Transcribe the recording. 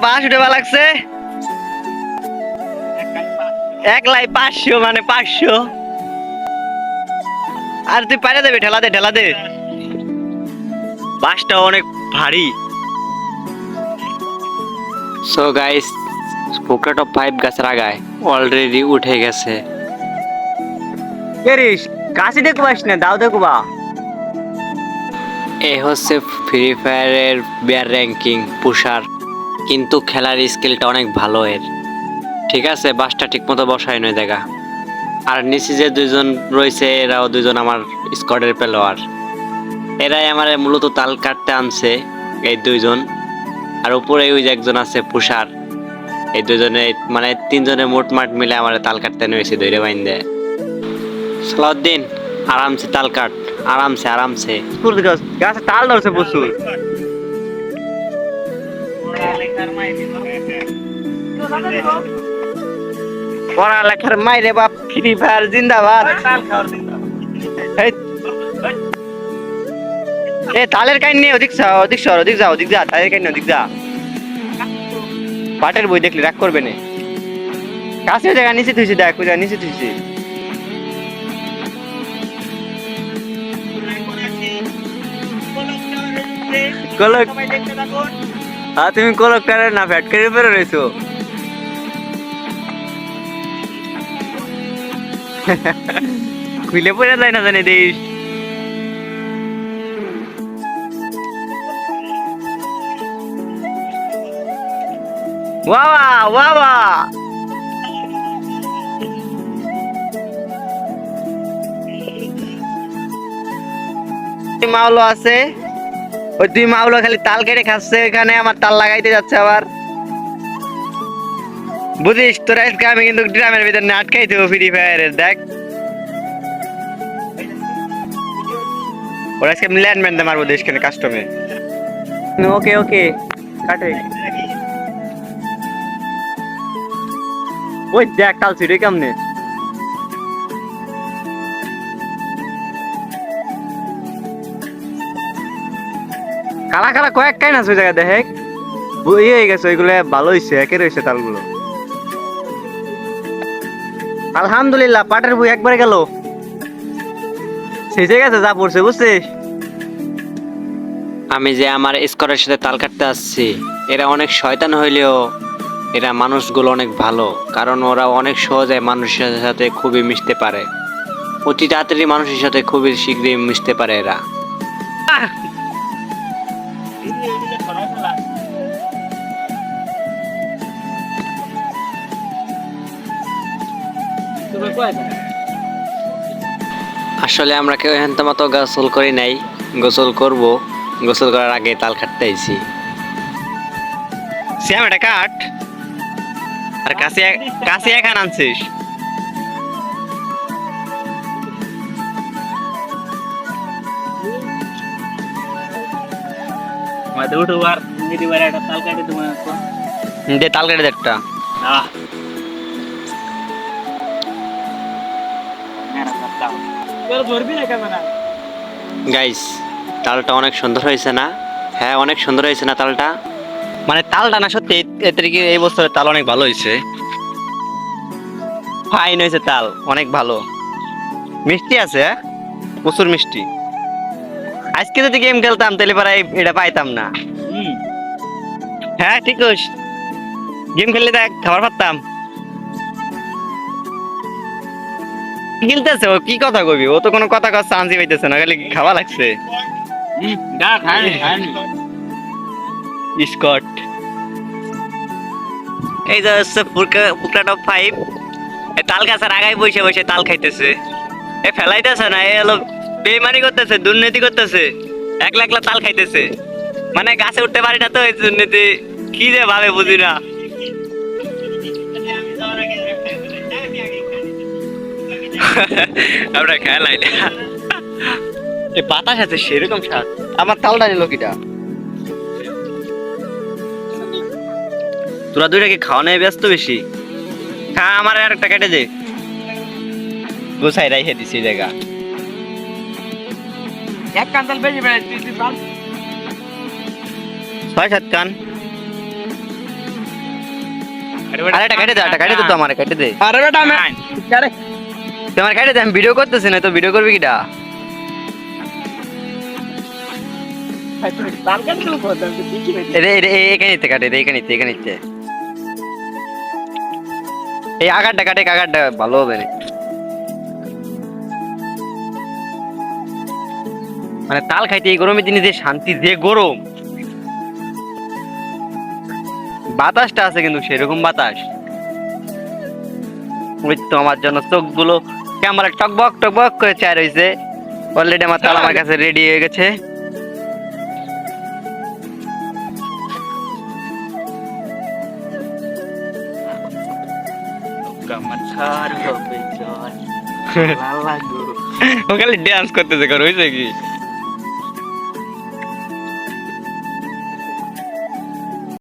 বাস উঠে লাগছে 1,500 মানে 500 আর তুই পারে দেবে ঠেলা দে বাসটা অনেক ভারী। সো গাইস পোকরা টপ 5 গাছের আগায় অলরেডি উঠে গেছে। কেরিস কাছে দেখবো না দাও দেখবা। এ হচ্ছে ফ্রি ফায়ারের বিয়ার র্যাঙ্কিং পুষার, কিন্তু খেলার স্কিলটা অনেক ভালো এর। ঠিক আছে, বাসটা ঠিক মতো বসায় নয় দেখা। আর নিচে যে দুইজন রয়েছে এরাও দুইজন আমার স্কোয়াডের প্লেয়ার। এরাই আমার মূলত তাল কাটতে আনছে এই দুইজন। আর উপরে ওই যে একজন আছে পুষার। এই দুজনে মানে তিনজনে মোটমাট মিলে আমার তাল কাটতে নিয়েছে ধরে বাইন্দে। সালাউদ্দিন আরামসে তাল কাট, আরামসে। গাছে তাল ধরছে প্রচুর। পড়ালেখার মাইরে বাপ ফ্রি ফায়ার জিন্দাবাদ। এ তালের কাহিনী নিয়ে ওদিক যা তালের কাহিনী ওদিক যা। পাটের বই দেখলি রাগ করবে না। কাছে জায়গা নিচে থুইছি দেখ নিচে থুইছি। তুমি কলক করে না ফ্যাট করে বেরো রয়েছো। খুলে পড়ে যায় না জানি দেশ। বাবা মাওলো আছে, ওই দুই মাওলো খালি তাল কেটে খাচ্ছে। এখানে আমার তাল লাগাইতে যাচ্ছে আবার। বুঝিস তোরা আজকে আমি কিন্তু ড্রামের ভিতরে আটকাই দেবো ফ্রি ফায়ারের। দেখ ওরা আজকে ল্যান্ডম্যান দিয়ে মারবো দেশখানে কাস্টমে। ওকে কাটে। ওই দেখ তাল ছিড়ে কেমনে। কালা কয়েক কাই না জায়গা দেখ ইয়ে হয়ে গেছে। ওইগুলো ভালো হয়েছে, একে রয়েছে তালগুলো। আলহামদুলিল্লাহ পাটের বই একবারে গেল, শেষে গেছে যা পড়ছে বুঝছিস। আমি যে আমার স্কোয়াডের সাথে তাল কাটতে আসছি, এরা অনেক শয়তান হইলেও এরা মানুষগুলো অনেক ভালো। কারণ ওরা অনেক সহজে মানুষের সাথে খুবই মিশতে পারে, অতি তাড়াতাড়ি মানুষের সাথে খুবই শীঘ্রই মিশতে পারে এরা। আসলে আমরা কেউ এখান মতো গোসল করি নাই, গোসল করব। গোসল করার আগে তাল কাটতে আইছি। শ্যাম এটা কাট। আর কাছে এখান আনছিস। দে তাল কেটে দে একটা। গাইস তালটা অনেক সুন্দর হয়েছে না? হ্যাঁ অনেক সুন্দর হয়েছে না তালটা? মানে তালটা না সত্যি এই বছরের তাল অনেক ভালো হয়েছে। ফাইন হয়েছে তাল, অনেক ভালো মিষ্টি আছে, প্রচুর মিষ্টি। আজকে যদি গেম খেলতাম তাহলে পরে এটা পাইতাম না। হ্যাঁ ঠিক আছে, গেম খেললে দেখ খাবার পারতাম। খেলতেছে ও, কি কথা কবি? ও তো কোনো কথা কর চান্সই পাইতেছে না, খালি খাওয়া লাগছে। স্কট এই যে হচ্ছে পুকরা টপ 5 তাল গাছের আগায় বসে তাল খাইতেছে। এ ফেলাইতেছে না, এ হলো বেইমানি করতেছে, দুর্নীতি করতেছে, একলা তাল খাইতেছে। মানে গাছে উঠতে পারি না তো এই দুর্নীতি কি যে ভাবে বুঝি না। আমরা খেলাই না, এই বাতাস আছে সেরকম স্বাদ। আমার তালটা নিল কিটা? তোরা দুইটা কি খাওয়া নিয়ে ব্যস্ত বেশি? হ্যাঁ আমার আর একটা কেটে দে, গোসাই রাইখে দিছি জায়গা। এক কান্তাল বেশি বেড়ে 6-7 কান। আরে এটা কেটে দে তো, আমার কেটে দে। আরে বেটা আমি আরে তোমার কেটে দে, আমি ভিডিও করতেছি না তো, ভিডিও করবি কিটা? তাল কেন দিল কথা আমি দেখি না। এখানে নিতে কাটে, এখানে নিতে। এই আগারটা কাটে, আগারটা ভালো হবে না। মানে তাল খাইতে এই গরমের দিনে যে শান্তি, যে গরম, বাতাসটা আছে কিন্তু সেরকম বাতাস। ওই তো আমার জন্য চোখগুলো ক্যামেরা টকবক টকবক করে চায় রয়েছে। অলরেডি আমার তাল আমার কাছে রেডি হয়ে গেছে। ও খালি ড্যান্স করতেছে, কর হয়েছে কি?